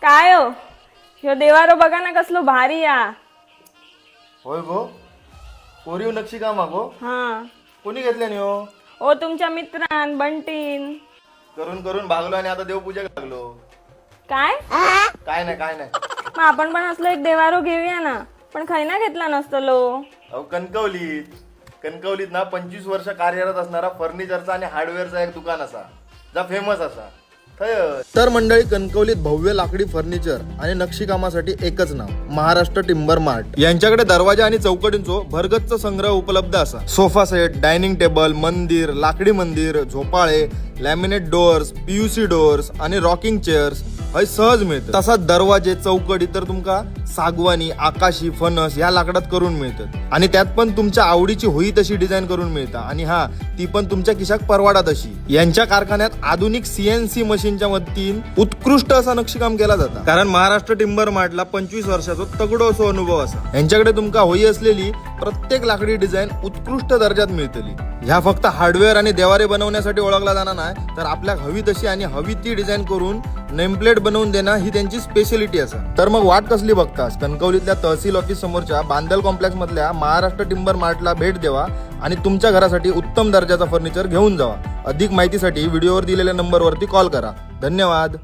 काय हो ह्यो देवारो बघा ना कसलो भारी या. होय गो कोरीव नक्षी काम गो. हा कोणी घेतले नी हो? ओ तुमच्या मित्रान बंटीन. करून करून भागलो आणि आता देवपूजा लागलो. काय काय नाही मग आपण पण असलो एक देवारो घेऊया ना. पण खै ना घेतला नसतलो. अहो कणकवलीत ना 25 वर्ष कार्यरत असणारा फर्निचरचा आणि हार्डवेअरचा एक दुकान असा जा फेमस असा तर मंडळी कणकवलीत भव्य लाकडी फर्निचर आणि नक्षीकामासाठी एकच नाव महाराष्ट्र टिंबर मार्ट. यांच्याकडे दरवाजा आणि चौकटींचो भरगच्च संग्रह उपलब्ध असा. सोफा सेट, डायनिंग टेबल, मंदिर, लाकडी मंदिर, झोपाळे, लॅमिनेट डोअर्स, पीयूसी डोअर्स आणि रॉकिंग चेअर्स हय सहज मिळतात. तसाच दरवाजे चौकटी तर तुमका सागवानी, आकाशी, फणस या लाकडात करून मिळतात आणि त्यात पण तुमच्या आवडीची होई तशी डिझाईन करून मिळतात. आणि हा ती पण तुमच्या खिशाक परवाडात अशी. यांच्या कारखान्यात आधुनिक CNC मशीनच्या मदतीन उत्कृष्ट असा नक्षीकाम केला जाता. कारण महाराष्ट्र टिंबर मार्टला 25 वर्षाचा तगडो असो अनुभव असा. यांच्याकडे तुमका होई असलेली प्रत्येक लाकडी डिझाईन उत्कृष्ट दर्जात मिळतली. ह्या फक्त हार्डवेअर आणि देवारे बनवण्यासाठी ओळखला जाणार नाही तर आपल्याला हवी तशी आणि हवी ती डिझाईन करून नेमप्लेट बनवून देणं ही त्यांची स्पेशलिटी असा. तर मग वाट कसली बघतास? कणकवलीतल्या तहसील ऑफिस समोरच्या बांदल कॉम्प्लेक्स मधल्या महाराष्ट्र टिंबर मार्टला भेट द्यावा आणि तुमच्या घरासाठी उत्तम दर्जाचा फर्निचर घेऊन जावा. अधिक माहितीसाठी व्हिडिओवर दिलेल्या नंबरवरती कॉल करा. धन्यवाद.